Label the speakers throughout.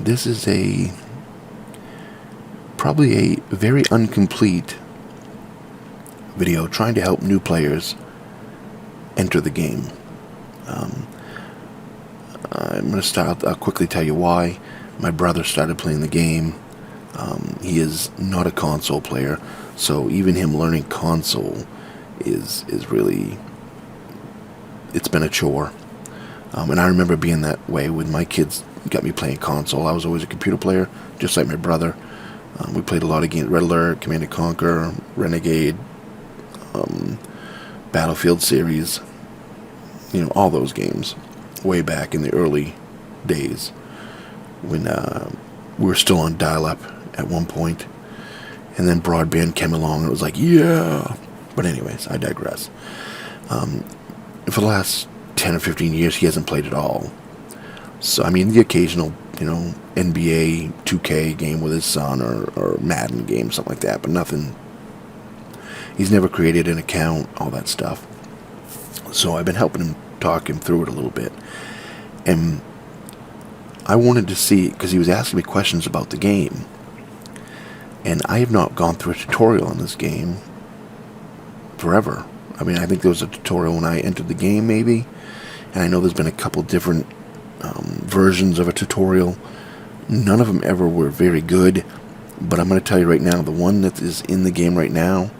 Speaker 1: this is probably a very incomplete video trying to help new players enter the game. I'm going to start. I'll quickly tell you why. My brother started playing the game. He is not a console player, so even him learning console is really, it's been a chore. And I remember being that way when my kids got me playing console. I was always a computer player, just like my brother. We played a lot of games: Red Alert, Command & Conquer, Renegade, Battlefield series. You know, all those games way back in the early days when we were still on dial-up at one point, and then broadband came along and it was like, yeah. But anyways, I digress. For the last 10 or 15 years, he hasn't played at all. So, I mean, the occasional, NBA 2K game with his son, or Madden game, something like that, but nothing. He's never created an account, all that stuff. So I've been helping him, talk him through it a little bit. And I wanted to see, because he was asking me questions about the game. And I have not gone through a tutorial on this game forever. I mean, I think there was a tutorial when I entered the game, maybe. And I know there's been a couple different versions of a tutorial. None of them ever were very good. But I'm going to tell you right now, the one that is in the game right now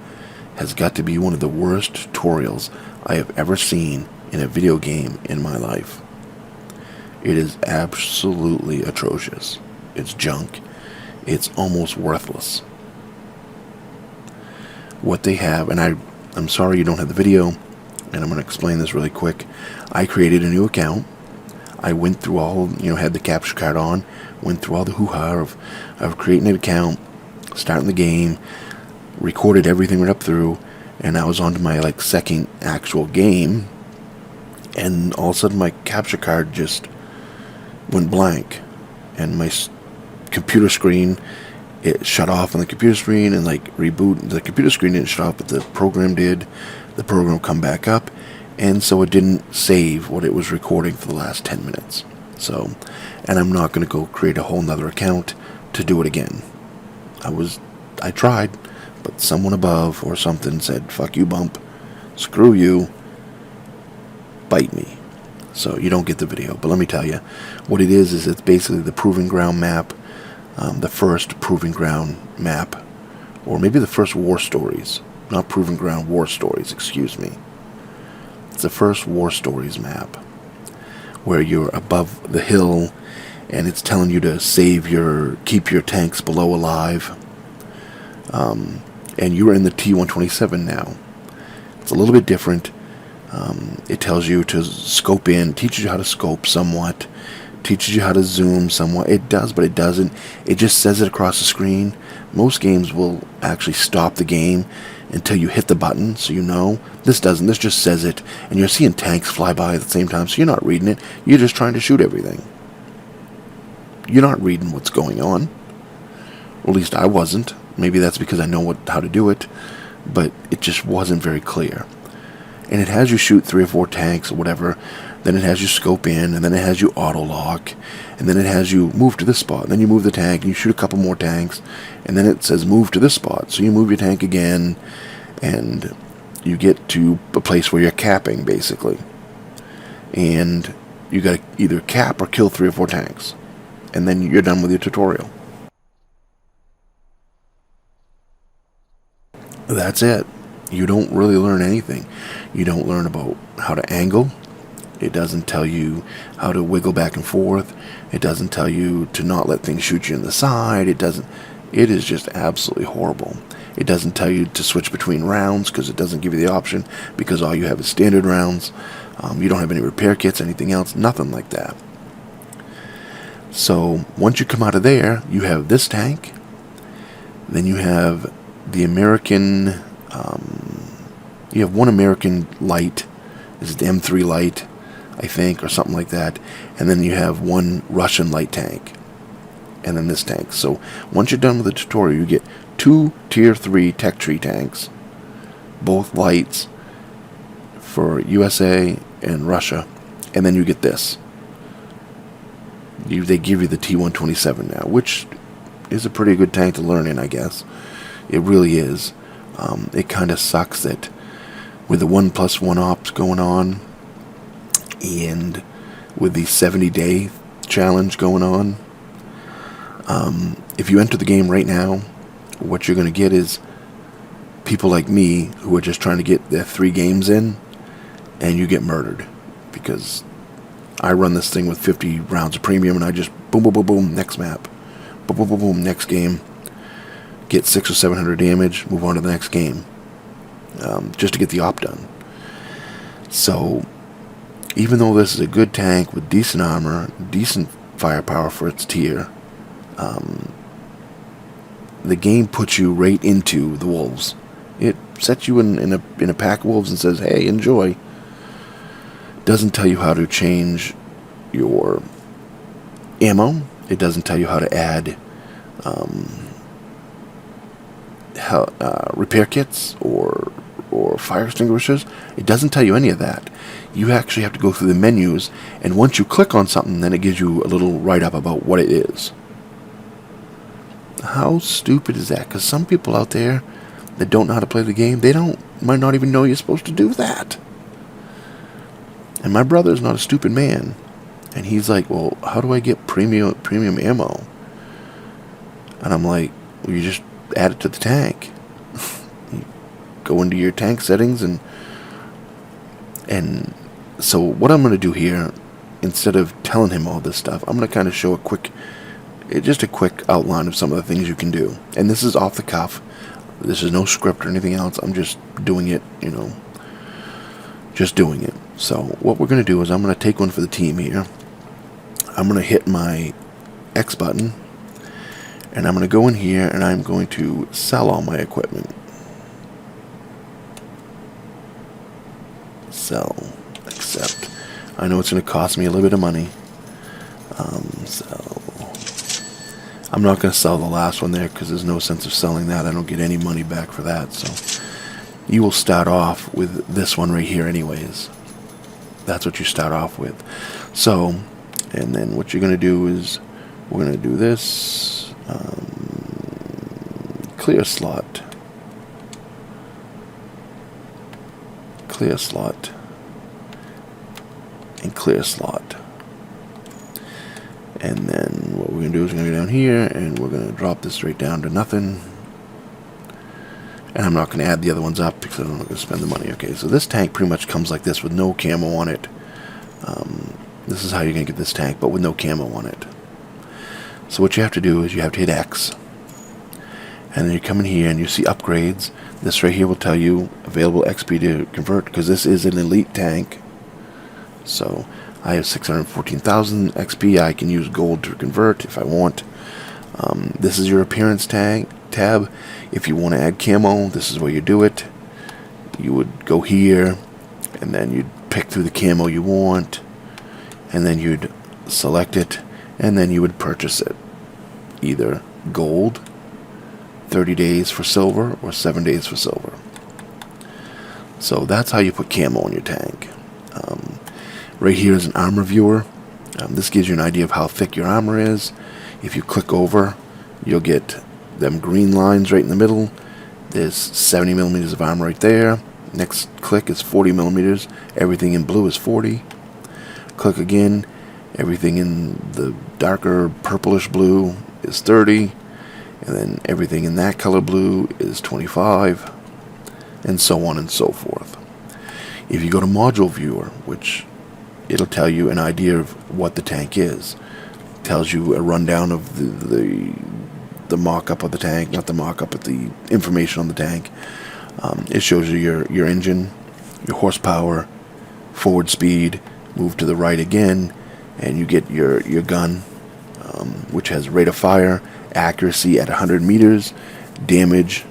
Speaker 1: has got to be one of the worst tutorials I have ever seen in a video game in my life. It is absolutely atrocious. It's junk. It's almost worthless. What they have, and I'm sorry you don't have the video, and I'm going to explain this really quick. I created a new account. I went through all, had the capture card on, went through all the hoo-ha of creating an account, starting the game, recorded everything right up through, and I was on to my second actual game, and all of a sudden my capture card just went blank, and my computer screen, it shut off on the computer screen, and reboot. The computer screen didn't shut off, but the program did. The program come back up, and so it didn't save what it was recording for the last 10 minutes. So, and I'm not going to go create a whole nother account to do it again. I tried, but someone above or something said, fuck you, Bump, screw you, bite me. So you don't get the video. But let me tell you, what it is it's basically the Proving Ground map, the first Proving Ground map, or maybe the first War Stories. Not Proving Ground, War Stories, excuse me. It's the first War Stories map, where you're above the hill, and it's telling you to keep your tanks below alive. And you're in the T-127 now. It's a little bit different. It tells you to scope in, teaches you how to scope somewhat, teaches you how to zoom somewhat. It does, but it doesn't. It just says it across the screen. Most games will actually stop the game until you hit the button, so you know. This doesn't. This just says it, and you're seeing tanks fly by at the same time, so you're not reading it. You're just trying to shoot everything. You're not reading what's going on. Or at least I wasn't. Maybe that's because I know how to do it, but it just wasn't very clear. And it has you shoot 3 or 4 tanks or whatever, then it has you scope in, and then it has you auto-lock, and then it has you move to this spot, and then you move the tank, and you shoot a couple more tanks, and then it says move to this spot, so you move your tank again, and you get to a place where you're capping, basically. And you got to either cap or kill 3 or 4 tanks, and then you're done with your tutorial. That's it. You don't really learn anything. You don't learn about how to angle. It doesn't tell you how to wiggle back and forth. It doesn't tell you to not let things shoot you in the side. It is just absolutely horrible. It doesn't tell you to switch between rounds, because it doesn't give you the option, because all you have is standard rounds. You don't have any repair kits, anything else, nothing like that. So once you come out of there, you have this tank. Then you have the American, you have one American light. This is the M3 light, I think, or something like that. And then you have one Russian light tank. And then this tank. So once you're done with the tutorial, you get 2 Tier 3 Tech Tree tanks. Both lights for USA and Russia. And then you get this. they give you the T127 now, which is a pretty good tank to learn in, I guess. It really is. It kind of sucks that with the 1+1 ops going on, and with the 70-day challenge going on, if you enter the game right now, what you're going to get is people like me who are just trying to get their 3 games in, and you get murdered. Because I run this thing with 50 rounds of premium, and I just boom, boom, boom, boom, next map. Boom, boom, boom, boom, next game. Get 600 or 700 damage, move on to the next game. Just to get the op done. So, even though this is a good tank with decent armor, decent firepower for its tier, the game puts you right into the wolves. It sets you in a pack of wolves and says, hey, enjoy. Doesn't tell you how to change your ammo. It doesn't tell you how to add repair kits or fire extinguishers. It doesn't tell you any of that. You actually have to go through the menus, and once you click on something, then it gives you a little write-up about what it is. How stupid is that? Because some people out there that don't know how to play the game, might not even know you're supposed to do that. And my brother's not a stupid man, and he's like, well, how do I get premium ammo? And I'm like, well, you just add it to the tank. You go into your tank settings, and so what I'm going to do here, instead of telling him all this stuff, I'm going to kind of show a quick outline of some of the things you can do. And this is off the cuff. This is no script or anything else. I'm just doing it, just doing it. So what we're going to do is I'm going to take one for the team here. I'm going to hit my X button, and I'm going to go in here, and I'm going to sell all my equipment. Sell. Accept. I know it's going to cost me a little bit of money. Sell. I'm not going to sell the last one there because there's no sense of selling that. I don't get any money back for that. So you will start off with this one right here anyways. That's what you start off with. So, and then what you're going to do is we're going to do this. Clear slot. Clear slot. And clear slot. And then what we're going to do is we're going to go down here, and we're going to drop this right down to nothing. And I'm not going to add the other ones up because I'm not going to spend the money. Okay, so this tank pretty much comes like this with no camo on it. This is how you're going to get this tank, but with no camo on it. So what you have to do is you have to hit X. And then you come in here and you see upgrades. This right here will tell you available XP to convert, because this is an elite tank. So I have 614,000 XP. I can use gold to convert if I want. This is your appearance tab. If you want to add camo, this is where you do it. You would go here, and then you'd pick through the camo you want, and then you'd select it, and then you would purchase it. Either gold, 30 days for silver, or 7 days for silver. So that's how you put camo on your tank. Right here is an armor viewer. This gives you an idea of how thick your armor is. If you click over, you'll get them green lines right in the middle. There's 70 millimeters of armor right there. Next click is 40 millimeters. Everything in blue is 40. Click again. Everything in the darker purplish blue is 30. And then everything in that color blue is 25. And so on and so forth. If you go to module viewer, which it'll tell you an idea of what the tank is. It tells you a rundown of the mock-up of the tank, not the mock-up, but the information on the tank. It shows you your engine, your horsepower, forward speed, move to the right again, and you get your gun, which has rate of fire, accuracy at 100 meters, damage,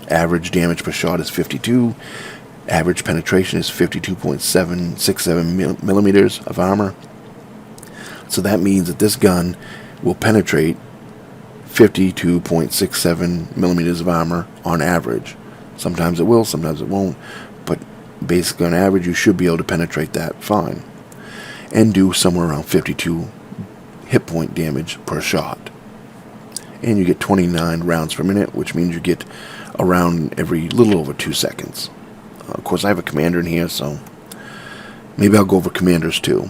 Speaker 1: average damage per shot is 52. Average penetration is 52.767 millimeters of armor. So that means that this gun will penetrate 52.67 millimeters of armor on average. Sometimes it will, sometimes it won't. But basically on average, you should be able to penetrate that fine. And do somewhere around 52 hit point damage per shot. And you get 29 rounds per minute, which means you get a round every little over 2 seconds. Of course, I have a commander in here, so maybe I'll go over commanders too.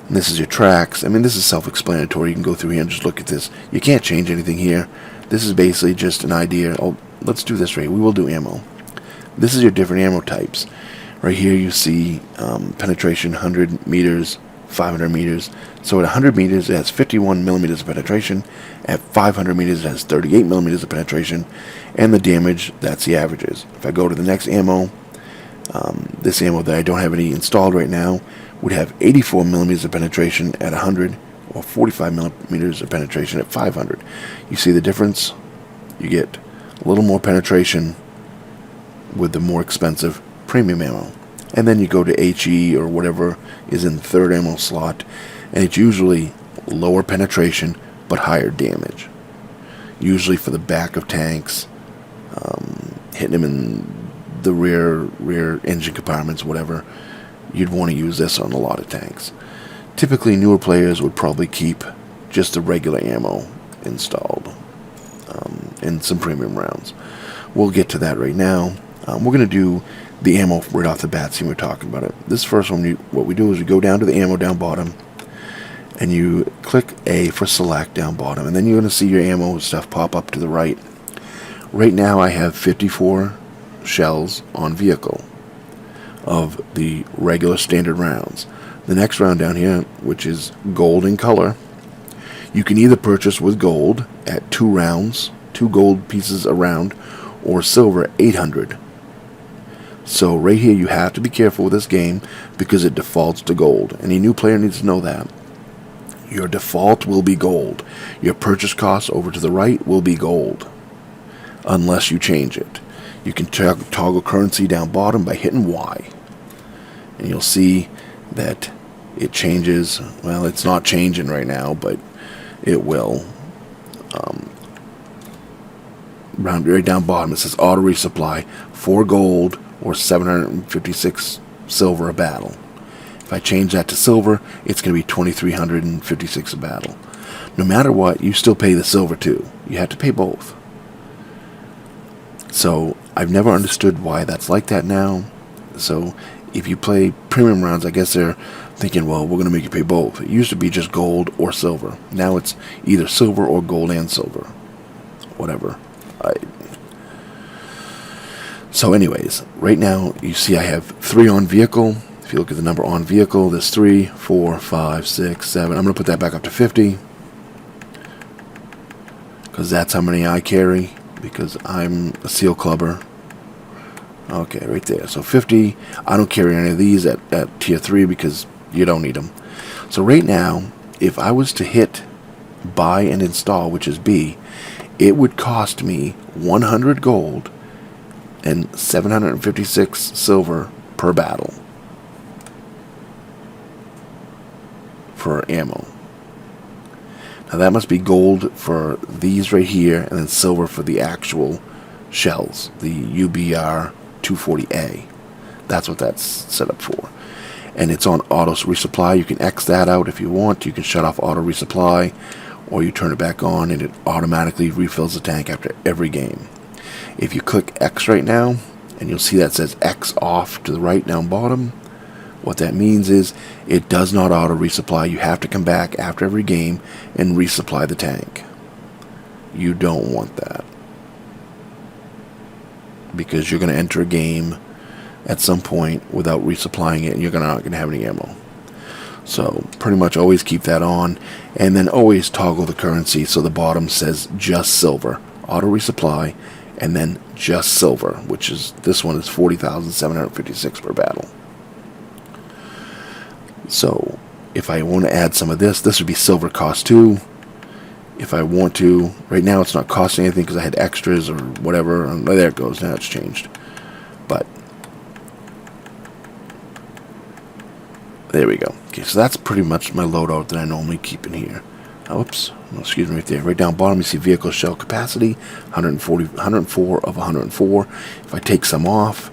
Speaker 1: And this is your tracks. I mean, this is self-explanatory. You can go through here and just look at this. You can't change anything here. This is basically just an idea. Oh, let's do this right. We will do ammo. This is your different ammo types. Right here you see penetration 100 meters, 500 meters. So at 100 meters it has 51 millimeters of penetration. At 500 meters it has 38 millimeters of penetration. And the damage, that's the averages. If I go to the next ammo, this ammo that I don't have any installed right now would have 84 millimeters of penetration at 100, or 45 millimeters of penetration at 500. You see the difference? You get a little more penetration with the more expensive premium ammo. And then you go to HE or whatever is in the third ammo slot, and it's usually lower penetration but higher damage. Usually for the back of tanks, hitting them in the rear engine compartments, whatever. You'd want to use this on a lot of tanks. Typically, newer players would probably keep just the regular ammo installed in some premium rounds. We'll get to that right now. We're going to do the ammo right off the bat, see when we're talking about it. This first one, what we do is we go down to the ammo down bottom, and you click A for select down bottom, and then you're going to see your ammo stuff pop up to the right. Right now I have 54 shells on vehicle of the regular standard rounds. The next round down here, which is gold in color, you can either purchase with gold at 2 rounds, 2 gold pieces a round, or silver 800. So right here you have to be careful with this game because it defaults to gold. Any new player needs to know that. Your default will be gold. Your purchase cost over to the right will be gold, unless you change it. You can toggle currency down bottom by hitting Y. And you'll see that it changes. Well, it's not changing right now, but it will. Right down bottom it says auto resupply 4 gold or 756 silver a battle. If I change that to silver, it's going to be 2356 a battle. No matter what, you still pay the silver too. You have to pay both. So I've never understood why that's like that now. So if you play premium rounds, I guess they're thinking, well, we're going to make you pay both. It used to be just gold or silver. Now it's either silver or gold and silver. Whatever. So anyways, right now you see I have 3 on vehicle. If you look at the number on vehicle, there's 3, 4, 5, 6, 7. I'm going to put that back up to 50. Because that's how many I carry. Because I'm a seal clubber. Okay, right there. So 50. I don't carry any of these at tier 3 because you don't need them. So right now, if I was to hit buy and install, which is B, it would cost me 100 gold and 756 silver per battle for ammo. Now that must be gold for these right here, and then silver for the actual shells, the UBR 240A. That's what that's set up for. And it's on auto resupply. You can X that out if you want. You can shut off auto resupply, or you turn it back on and it automatically refills the tank after every game. If you click X right now, and you'll see that says X off to the right down bottom, what that means is it does not auto resupply. You have to come back after every game and resupply the tank. You don't want that, because you're going to enter a game at some point without resupplying it, and you're not going to have any ammo. So pretty much always keep that on, and then always toggle the currency so the bottom says just silver, auto resupply, and then just silver, which is, this one is 40,756 per battle. So if I want to add some of this would be silver cost 2. If I want to, right now it's not costing anything because I had extras or whatever. And there it goes, now it's changed. But there we go. Okay, so that's pretty much my loadout that I normally keep in here. Oops, excuse me, right there. Right down bottom you see vehicle shell capacity, 104 of 104. If I take some off,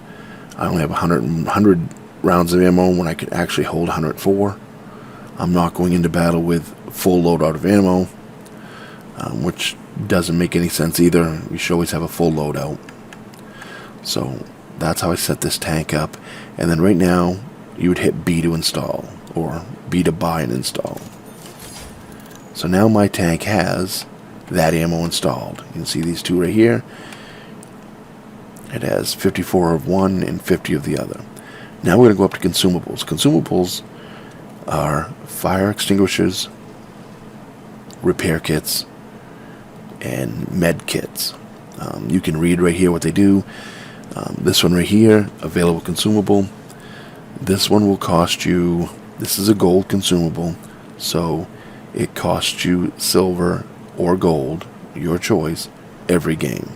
Speaker 1: I only have 100 rounds of ammo when I could actually hold 104. I'm not going into battle with full loadout of ammo, which doesn't make any sense either. You should always have a full loadout. So that's how I set this tank up. And then right now, you would hit B to install, or B to buy and install. So now my tank has that ammo installed. You can see these two right here. It has 54 of one and 50 of the other. Now we're going to go up to consumables. Consumables are fire extinguishers, repair kits, and med kits. You can read right here what they do. This one right here, available consumable. This one will cost you, this is a gold consumable, so it costs you silver or gold, your choice, every game.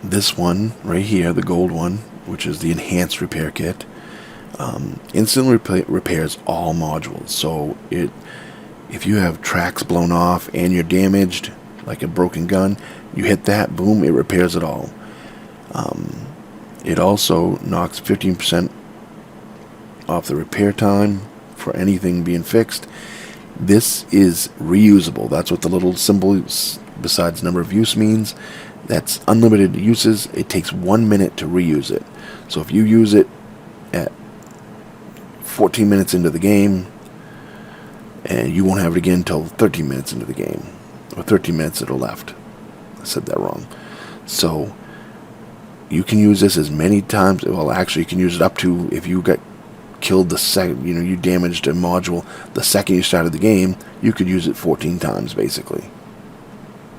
Speaker 1: This one right here, the gold one, which is the enhanced repair kit, instantly repairs all modules. So if you have tracks blown off and you're damaged, like a broken gun, you hit that, boom, it repairs it all. It also knocks 15% off the repair time for anything being fixed. This is reusable. That's what the little symbol besides number of use means. That's unlimited uses. It takes 1 minute to reuse it. So if you use it at 14 minutes into the game, and you won't have it again until 13 minutes into the game, or 13 minutes to the left. I said that wrong. So you can use this as many times. Well, actually, you can use it up to, if you got killed the second, you damaged a module the second you started the game, you could use it 14 times basically,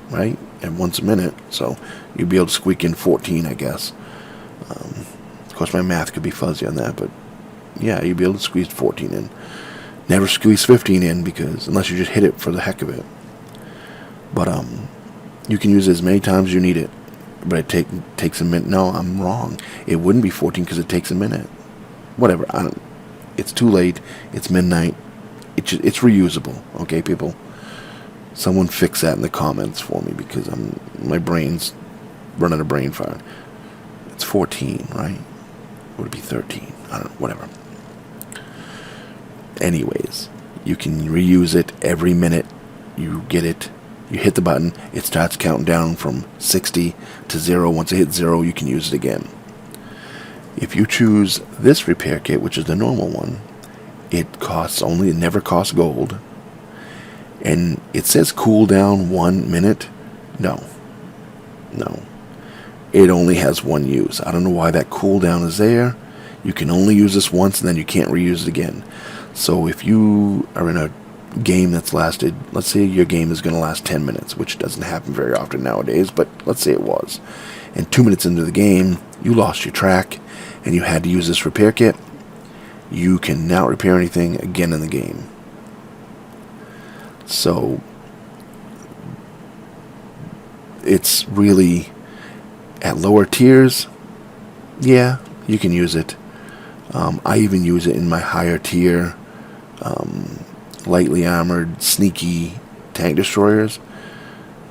Speaker 1: right? And once a minute, so you'd be able to squeak in 14, I guess. Of course, my math could be fuzzy on that, but yeah, you'd be able to squeeze 14 in. Never squeeze 15 in, because unless you just hit it for the heck of it. But you can use it as many times as you need it. But it takes a minute. No, I'm wrong. It wouldn't be 14 because it takes a minute. Whatever. It's too late. It's midnight. It's reusable. Okay, people. Someone fix that in the comments for me, because my brain's running a brain fire. It's 14, right? Would it be 13? I don't know. Whatever. Anyways, you can reuse it every minute. You get it. You hit the button, it starts counting down from 60 to 0. Once it hits 0, you can use it again. If you choose this repair kit, which is the normal one, it never costs gold. And it says cooldown 1 minute. No. It only has one use. I don't know why that cooldown is there. You can only use this once, and then you can't reuse it again. So if you are in a game that's lasted, let's say your game is going to last 10 minutes, which doesn't happen very often nowadays, but let's say it was, and 2 minutes into the game you lost your track and you had to use this repair kit, you can not repair anything again in the game. So it's really, at lower tiers, yeah, you can use it. I even use it in my higher tier lightly armored, sneaky tank destroyers,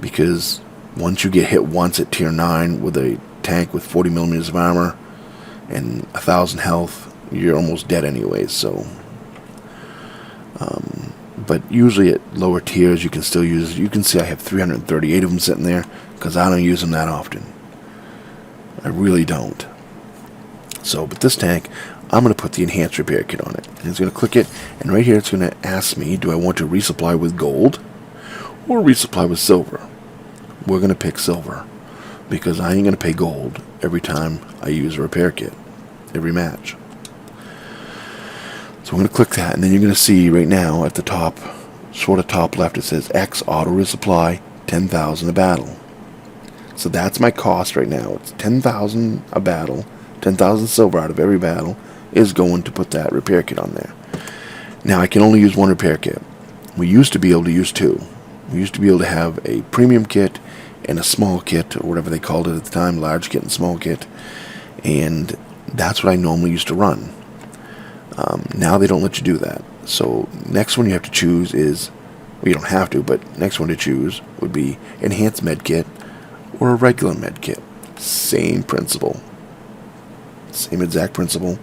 Speaker 1: because once you get hit once at tier 9 with a tank with 40 millimeters of armor and 1,000 health, you're almost dead anyways. So, but usually at lower tiers you can still use. You can see I have 338 of them sitting there because I don't use them that often. I really don't. So, but this tank, I'm going to put the enhanced repair kit on it. And it's going to click it, and right here it's going to ask me, do I want to resupply with gold or resupply with silver? We're going to pick silver, because I ain't going to pay gold every time I use a repair kit, every match. So I'm going to click that, and then you're going to see right now at the top, sort of top left, it says X auto resupply, 10,000 a battle. So that's my cost right now. It's 10,000 a battle, 10,000 silver out of every battle is going to put that repair kit on there. Now I can only use one repair kit. We used to be able to use two. We used to be able to have a premium kit and a small kit, or whatever they called it at the time, large kit and small kit, and that's what I normally used to run. Now they don't let you do that. So next one you have to choose is, well, you don't have to, but next one to choose would be enhanced med kit or a regular med kit. Same principle. Same exact principle.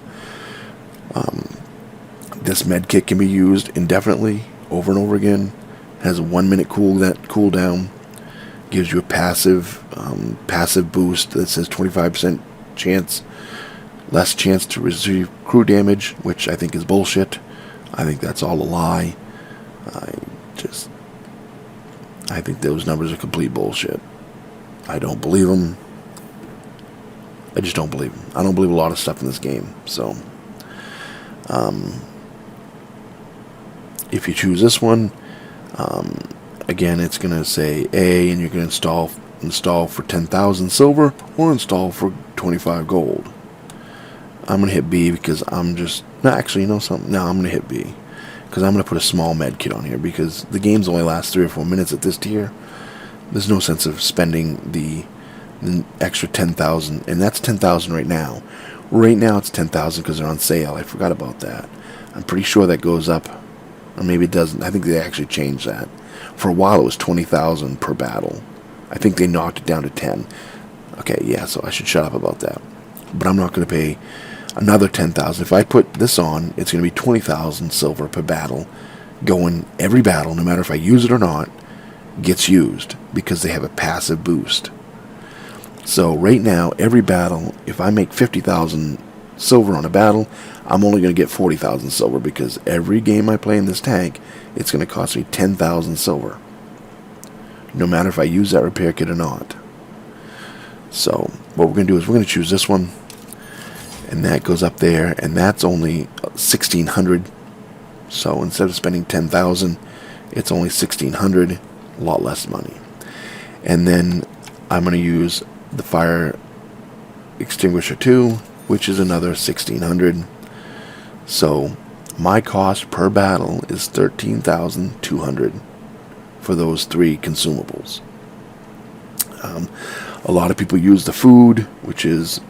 Speaker 1: This med kit can be used indefinitely, over and over again. Has a 1 minute cooldown. Gives you a passive boost that says 25% chance, less chance to receive crew damage, which I think is bullshit. I think that's all a lie. I think those numbers are complete bullshit. I don't believe them. I just don't believe them. I don't believe a lot of stuff in this game. So, if you choose this one, again, it's going to say A, and you're going to install for 10,000 silver or install for 25 gold. I'm going to hit B because I'm just... No, actually, you know something? No, I'm going to hit B because I'm going to put a small med kit on here because the games only last 3 or 4 minutes at this tier. There's no sense of spending the extra 10,000, and that's 10,000 right now. Right now it's 10,000 because they're on sale. I forgot about that. I'm pretty sure that goes up, or maybe it doesn't. I think they actually changed that. For a while it was 20,000 per battle. I think they knocked it down to 10. Okay, yeah, so I should shut up about that. But I'm not going to pay another 10,000. If I put this on, it's going to be 20,000 silver per battle. Going every battle, no matter if I use it or not, gets used because they have a passive boost. So right now, every battle, if I make 50,000 silver on a battle, I'm only going to get 40,000 silver because every game I play in this tank, it's going to cost me 10,000 silver. No matter if I use that repair kit or not. So what we're going to do is we're going to choose this one. And that goes up there. And that's only 1,600. So instead of spending 10,000, it's only 1,600. A lot less money. And then I'm going to use the fire extinguisher 2, which is another 1,600. So my cost per battle is 13,200 for those 3 consumables. A lot of people use the food, which is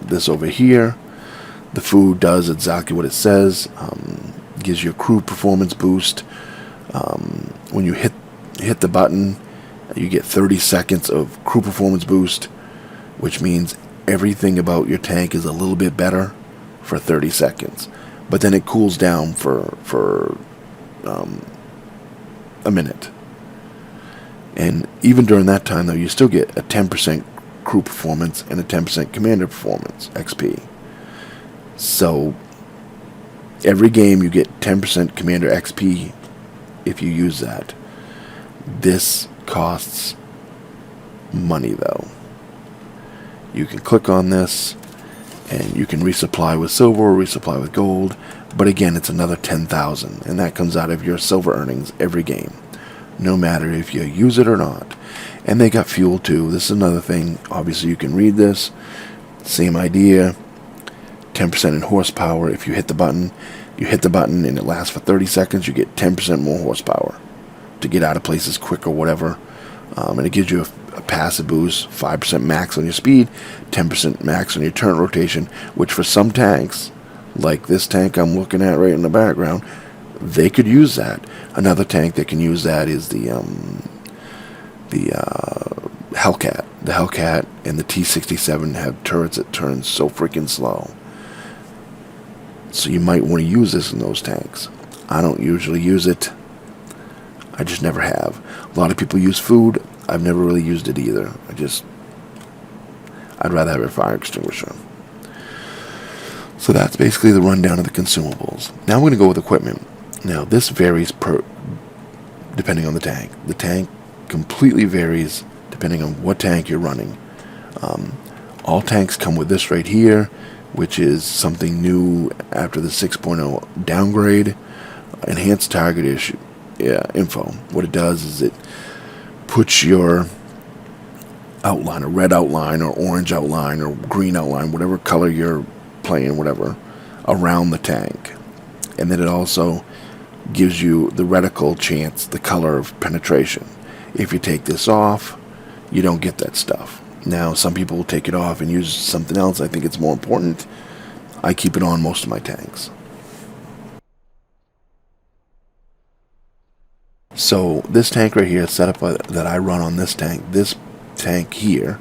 Speaker 1: this over here. The food does exactly what it says. Gives you a crew performance boost. When you hit the button, you get 30 seconds of crew performance boost, which means everything about your tank is a little bit better for 30 seconds. But then it cools down for a minute. And even during that time, though, you still get a 10% crew performance and a 10% commander performance XP. So every game you get 10% commander XP if you use that. This costs money, though. You can click on this and you can resupply with silver or resupply with gold, but again, it's another 10,000, and that comes out of your silver earnings every game, no matter if you use it or not. And they got fuel too. This is another thing. Obviously you can read this. Same idea. 10% in horsepower. If you hit the button and it lasts for 30 seconds, you get 10% more horsepower to get out of places quick or whatever. And it gives you a passive boost, 5% max on your speed, 10% max on your turret rotation, which for some tanks, like this tank I'm looking at right in the background, they could use that. Another tank that can use that is the Hellcat. The Hellcat and the T-67 have turrets that turn so freaking slow. So you might want to use this in those tanks. I don't usually use it. I just never have. A lot of people use food. I've never really used it either. I'd rather have a fire extinguisher. So that's basically the rundown of the consumables. Now we're going to go with equipment. Now this varies depending on the tank. The tank completely varies depending on what tank you're running. All tanks come with this right here, which is something new after the 6.0 downgrade. Enhanced target info. What it does is it puts your outline, a red outline or orange outline or green outline, whatever color you're playing, whatever, around the tank. And then it also gives you the reticle chance, the color of penetration. If you take this off, you don't get that stuff. Now, some people will take it off and use something else. I think it's more important. I keep it on most of my tanks. So this tank right here, setup that I run on this tank here,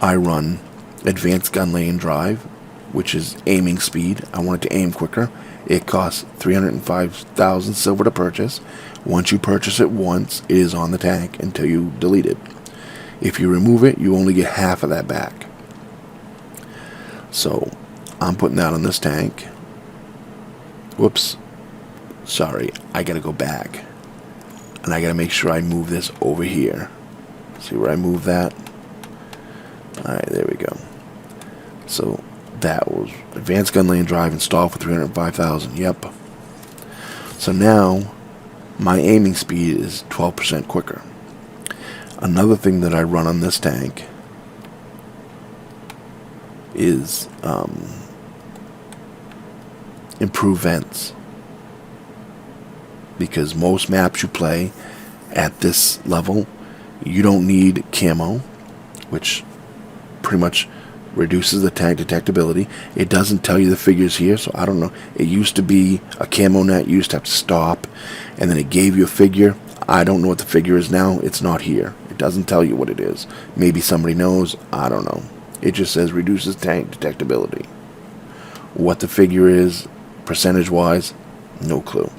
Speaker 1: I run advanced gun lane drive, which is aiming speed. I want it to aim quicker. It costs 305,000 silver to purchase. Once you purchase it once, it is on the tank until you delete it. If you remove it, you only get half of that back. So I'm putting that on this tank. Whoops. Sorry, I gotta go back. And I gotta make sure I move this over here. See where I move that? Alright, there we go. So that was advanced gun lane drive installed for 305,000. Yep. So now my aiming speed is 12% quicker. Another thing that I run on this tank is improve vents, because most maps you play at this level, you don't need camo, which pretty much reduces the tank detectability. It doesn't tell you the figures here, so I don't know. It used to be a camo net, you used to have to stop, and then it gave you a figure. I don't know what the figure is now. It's not here. It doesn't tell you what it is. Maybe somebody knows. I don't know. It just says reduces tank detectability. What the figure is, percentage-wise, no clue.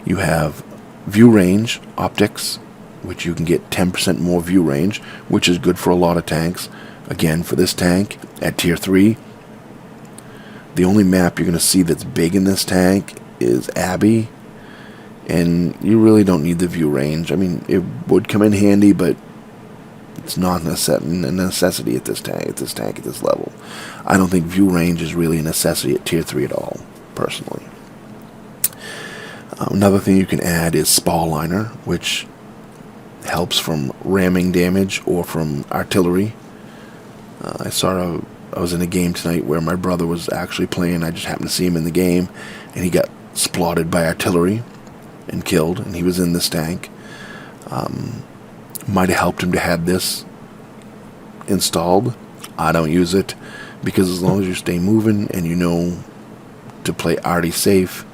Speaker 1: You have view range, optics, which you can get 10% more view range, which is good for a lot of tanks. Again, for this tank, at tier 3, the only map you're going to see that's big in this tank is Abbey, and you really don't need the view range. I mean, it would come in handy, but it's not a necessity at this tank, at this level. I don't think view range is really a necessity at tier 3 at all, personally. Another thing you can add is spall liner, which helps from ramming damage or from artillery. I was in a game tonight where my brother was actually playing. I just happened to see him in the game, and he got splotted by artillery and killed, and he was in this tank. Might have helped him to have this installed. I don't use it, because as long as you stay moving and you know to play Artie safe,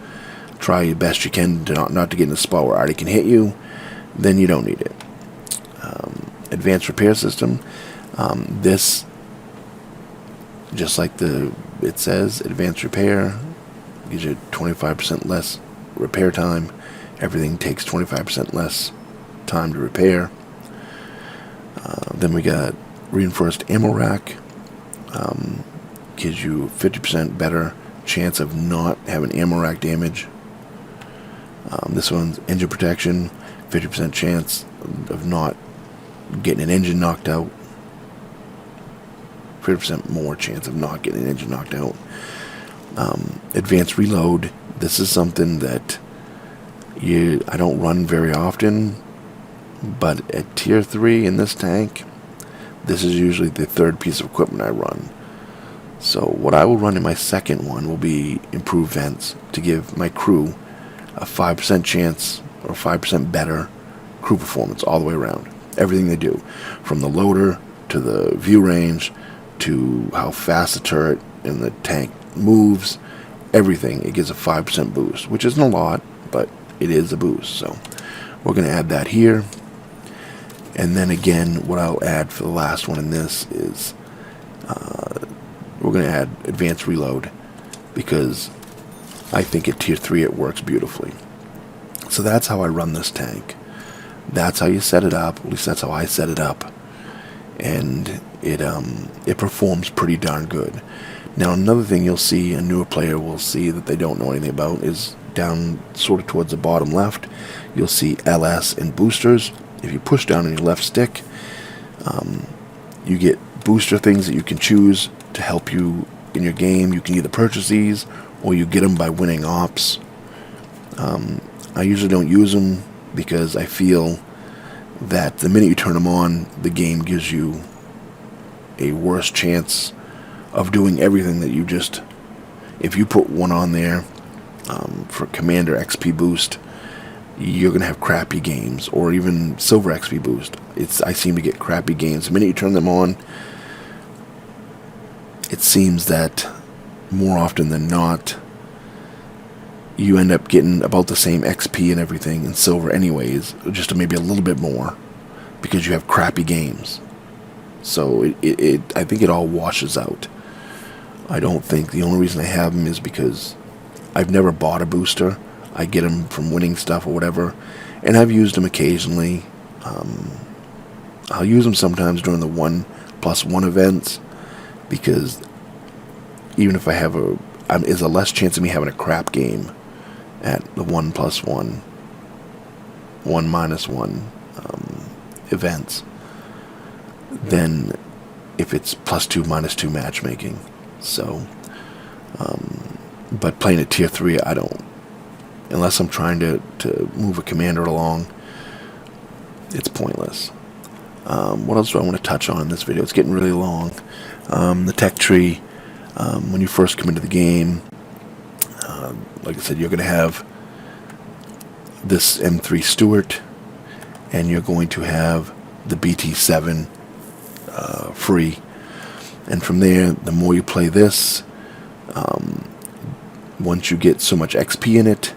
Speaker 1: try your best you can to not to get in a spot where Artie can hit you, then you don't need it. Advanced repair system. This, just like it says, advanced repair, gives you 25% less repair time. Everything takes 25% less time to repair. Then we got reinforced ammo rack. Gives you 50% better chance of not having ammo rack damage. This one's engine protection, 50% chance of not getting an engine knocked out. 50% more chance of not getting an engine knocked out. Advanced reload. This is something that I don't run very often, but at tier 3 in this tank, this is usually the third piece of equipment I run. So what I will run in my second one will be improved vents, to give my crew a 5% chance or 5% better crew performance all the way around. Everything they do, from the loader to the view range to how fast the turret and the tank moves, everything, it gives a 5% boost, which isn't a lot, but it is a boost. So we're going to add that here. And then again, what I'll add for the last one in this is we're going to add advanced reload, because I think at tier 3 it works beautifully. So that's how I run this tank. That's how you set it up. At least that's how I set it up. And it performs pretty darn good. Now another thing you'll see, a newer player will see that they don't know anything about, is down sort of towards the bottom left, you'll see LS and boosters. If you push down on your left stick, you get booster things that you can choose to help you in your game. You can either purchase these, or you get them by winning ops. I usually don't use them, because I feel that the minute you turn them on, the game gives you a worse chance of doing everything that you just... If you put one on there for Commander XP boost, you're going to have crappy games, or even Silver XP boost. I seem to get crappy games. The minute you turn them on, it seems that more often than not, you end up getting about the same XP and everything in Silver anyways, just maybe a little bit more, because you have crappy games. So I think it all washes out. I don't think the only reason I have them is because I've never bought a booster. I get them from winning stuff or whatever, and I've used them occasionally. I'll use them sometimes during the 1+1 events, because even if I have there's a less chance of me having a crap game at the 1+1, 1-1 events than if it's +2, -2 matchmaking. So, but playing at tier 3, I don't, unless I'm trying to move a commander along, it's pointless. What else do I want to touch on in this video? It's getting really long. The tech tree, when you first come into the game, like I said, you're going to have this M3 Stewart, and you're going to have the BT7 free. And from there, the more you play this, once you get so much XP in it,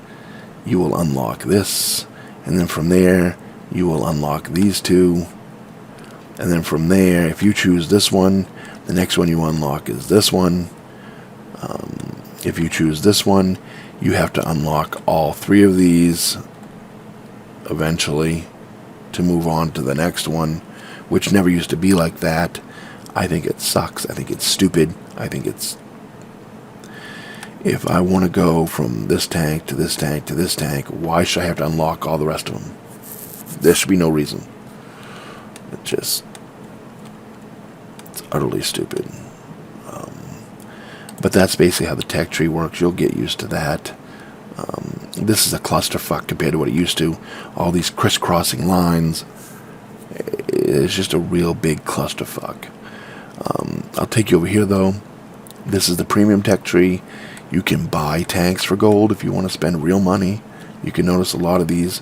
Speaker 1: you will unlock this. And then from there, you will unlock these two. And then from there, if you choose this one, the next one you unlock is this one. If you choose this one, you have to unlock all 3 of these eventually to move on to the next one, which never used to be like that. I think it sucks. I think it's stupid. I think it's... If I want to go from this tank to this tank to this tank, why should I have to unlock all the rest of them? There should be no reason. It's utterly stupid. But that's basically how the tech tree works. You'll get used to that. This is a clusterfuck compared to what it used to. All these crisscrossing lines. It's just a real big clusterfuck. I'll take you over here, though. This is the premium tech tree. You can buy tanks for gold if you want to spend real money. You can notice a lot of these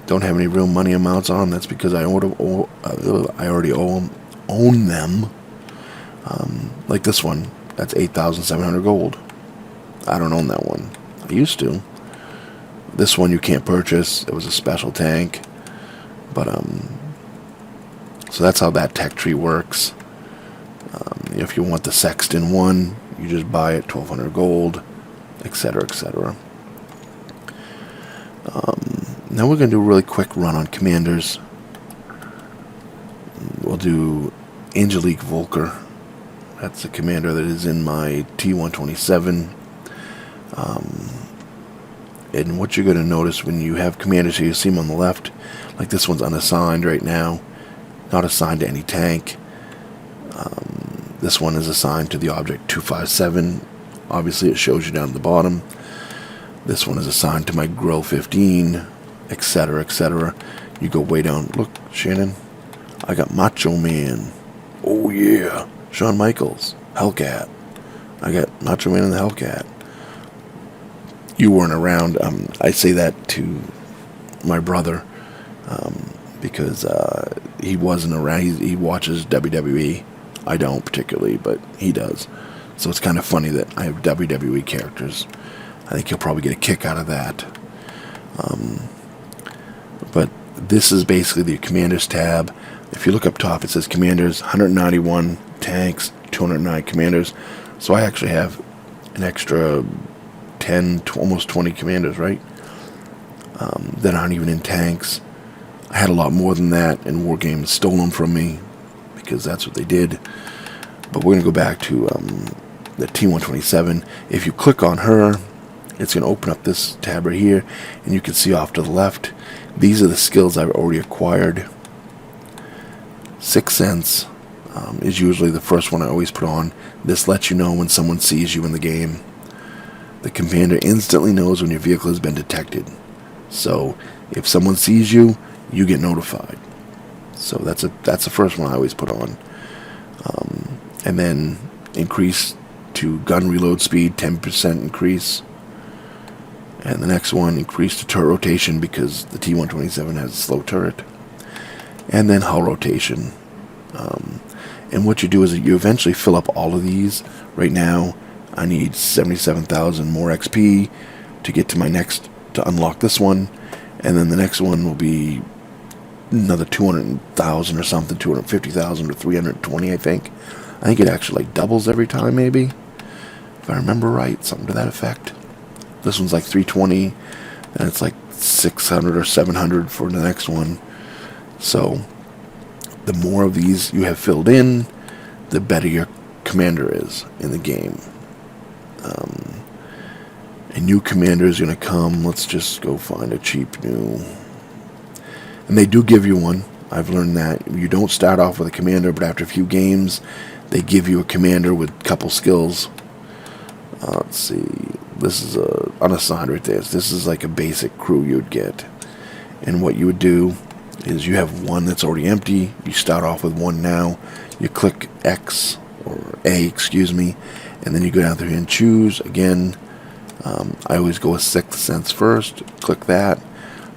Speaker 1: don't have any real money amounts on them. That's because I already own them. Like this one, that's 8,700 gold. I don't own that one. I used to. This one you can't purchase. It was a special tank. But so that's how that tech tree works. If you want the Sexton one, you just buy it, 1,200 gold, etc., etc. Now we're going to do a really quick run on commanders. We'll do 𝐏𝐥𝐚𝐲𝐞𝐫. That's the commander that is in my T127. And what you're going to notice when you have commanders here, you see them on the left. Like this one's unassigned right now. Not assigned to any tank. This one is assigned to the object 257. Obviously it shows you down at the bottom. This one is assigned to my Grill 15, etc., etc. You go way down. Look, Shannon, I got Macho Man. Oh yeah, Shawn Michaels, Hellcat. I got Macho Man and the Hellcat. You weren't around. I say that to my brother because he wasn't around. He watches WWE. I don't particularly, but he does. So it's kind of funny that I have WWE characters. I think he'll probably get a kick out of that. But this is basically the Commanders tab. If you look up top, it says Commanders, 191 tanks, 209 Commanders. So I actually have an extra 10, almost 20 Commanders, right? That aren't even in tanks. I had a lot more than that, and War Games stole them from me because that's what they did. But we're going to go back to the T127. If you click on her, it's going to open up this tab right here, and you can see off to the left, these are the skills I've already acquired. Sixth Sense is usually the first one I always put on. This lets you know when someone sees you in the game. The commander instantly knows when your vehicle has been detected. So if someone sees you, you get notified. So that's the first one I always put on. And then increase to gun reload speed, 10% increase. And the next one, increase to turret rotation because the T127 has a slow turret. And then hull rotation. And what you do is you eventually fill up all of these. Right now, I need 77,000 more XP to get to my next, to unlock this one. And then the next one will be another 200,000 or something, 250,000 or 320, I think. I think it actually like doubles every time, maybe, if I remember right, something to that effect. This one's like 320, and it's like 600 or 700 for the next one. So the more of these you have filled in, the better your commander is in the game. A new commander is going to come. Let's just go find a cheap new. And they do give you one. I've learned that. You don't start off with a commander, but after a few games, they give you a commander with a couple skills. Let's see. This is unassigned right there. This is like a basic crew you'd get. And what you would do is you have one that's already empty. You start off with one now. You click X, or A, excuse me, and then you go down through here and choose. Again, I always go with Sixth Sense first. Click that.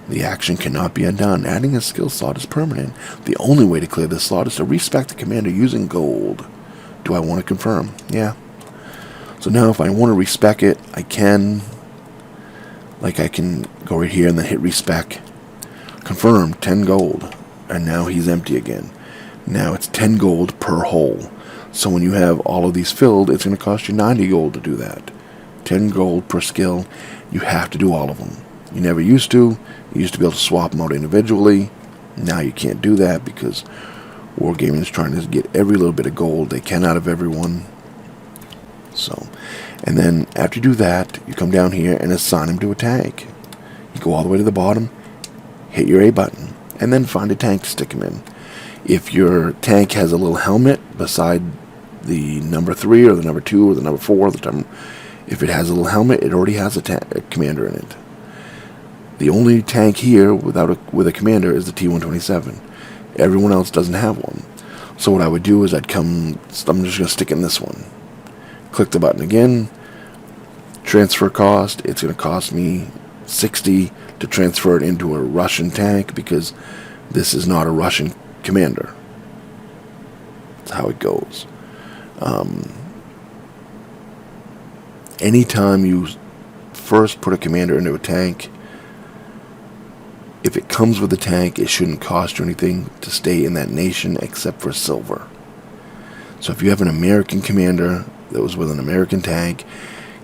Speaker 1: The action cannot be undone. Adding a skill slot is permanent. The only way to clear this slot is to respec the commander using gold. Do I want to confirm? Yeah. So now if I want to respec it, I can. Like I can go right here and then hit respec. Confirm, 10 gold. And now he's empty again. Now it's 10 gold per hole. So when you have all of these filled, it's going to cost you 90 gold to do that. 10 gold per skill. You have to do all of them. You never used to. You used to be able to swap them out individually. Now you can't do that because Wargaming is trying to get every little bit of gold they can out of everyone. So, and then after you do that, you come down here and assign him to a tank. You go all the way to the bottom, hit your A button, and then find a tank to stick him in. If your tank has a little helmet beside the number 3 or the number 2 or the number 4, if it has a little helmet, it already has a commander in it. The only tank here with a commander is the T-127. Everyone else doesn't have one. So what I would do is I'm just going to stick in this one. Click the button again. Transfer cost. It's going to cost me 60 to transfer it into a Russian tank because this is not a Russian commander. That's how it goes. Anytime you first put a commander into a tank, if it comes with a tank, it shouldn't cost you anything to stay in that nation except for silver. So if you have an American commander that was with an American tank,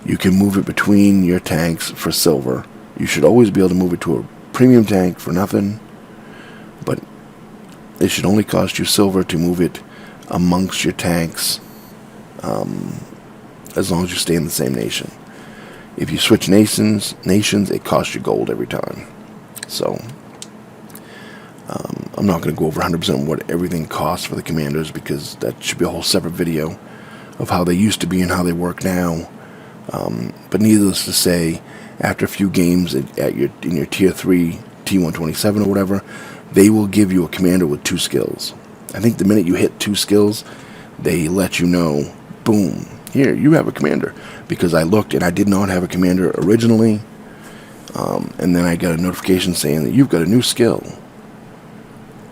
Speaker 1: you can move it between your tanks for silver. You should always be able to move it to a premium tank for nothing, but it should only cost you silver to move it amongst your tanks, as long as you stay in the same nation. If you switch nations, it costs you gold every time. So, I'm not going to go over 100% what everything costs for the commanders because that should be a whole separate video of how they used to be and how they work now. But needless to say, after a few games in your tier 3 T-127 or whatever, they will give you a commander with 2 skills. I think the minute you hit 2 skills, they let you know, boom, here, you have a commander. Because I looked and I did not have a commander originally. And then I got a notification saying that you've got a new skill.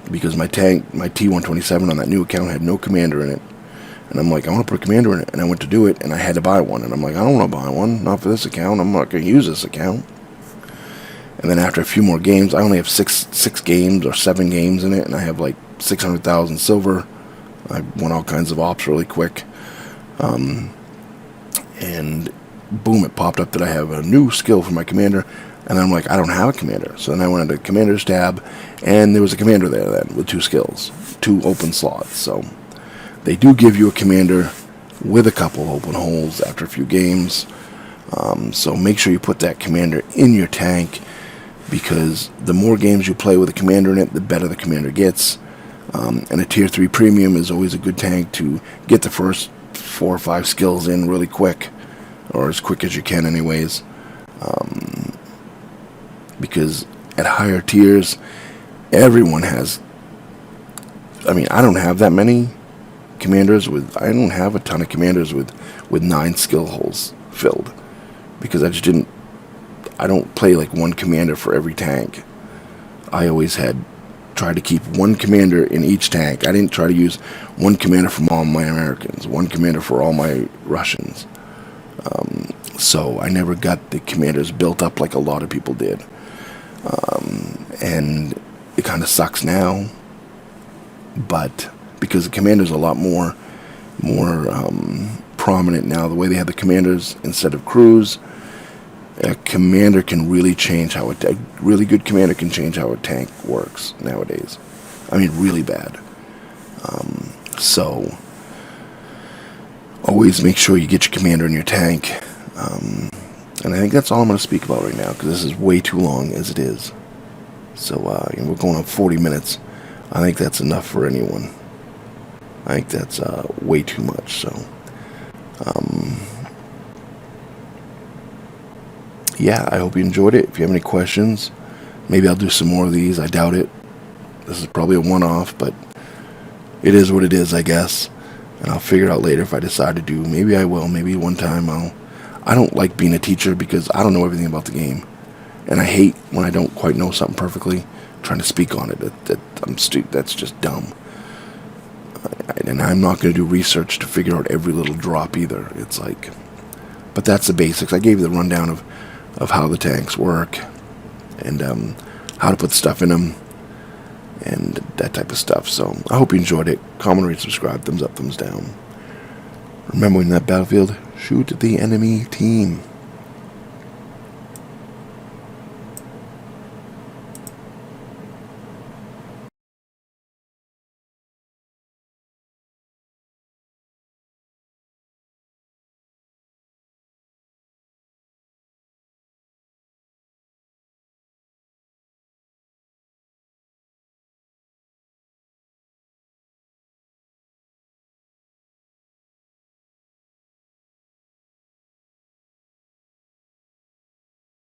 Speaker 1: Because my T-127 on that new account had no commander in it. And I'm like, I want to put a commander in it. And I went to do it, and I had to buy one. And I'm like, I don't want to buy one. Not for this account. I'm not going to use this account. And then after a few more games, I only have six games or 7 games in it. And I have like 600,000 silver. I won all kinds of ops really quick. And boom, it popped up that I have a new skill for my commander. And I'm like, I don't have a commander. So then I went into Commanders tab, and there was a commander there then with 2 skills, 2 open slots. So they do give you a commander with a couple open holes after a few games. So make sure you put that commander in your tank, because the more games you play with a commander in it, the better the commander gets. And a tier 3 premium is always a good tank to get the first 4 or 5 skills in really quick, or as quick as you can anyways. Because at higher tiers, everyone has, I mean, I don't have that many commanders I don't have a ton of commanders with 9 skill holes filled, because I don't play like one commander for every tank. I always tried to keep one commander in each tank. I didn't try to use one commander from all my Americans, one commander for all my Russians. So I never got the commanders built up like a lot of people did. And it kind of sucks now, but because the commander's a lot more prominent now. The way they have the commanders instead of crews, a commander can really change how a really good commander can change how a tank works nowadays. I mean, really bad. So always make sure you get your commander in your tank. And I think that's all I'm going to speak about right now, because this is way too long as it is. So we're going on 40 minutes. I think that's enough for anyone. I think that's way too much. So yeah, I hope you enjoyed it. If you have any questions, maybe I'll do some more of these. I doubt it. This is probably a one-off, but it is what it is, I guess. And I'll figure it out later if I decide to do. Maybe I will. Maybe one time I don't like being a teacher because I don't know everything about the game. And I hate when I don't quite know something perfectly, trying to speak on it. That's just dumb. And I'm not going to do research to figure out every little drop either. It's like, but that's the basics. I gave you the rundown of how the tanks work, and how to put stuff in them, and that type of stuff. So I hope you enjoyed it. Comment, rate, subscribe, thumbs up, thumbs down. Remember, in that battlefield, shoot the enemy team.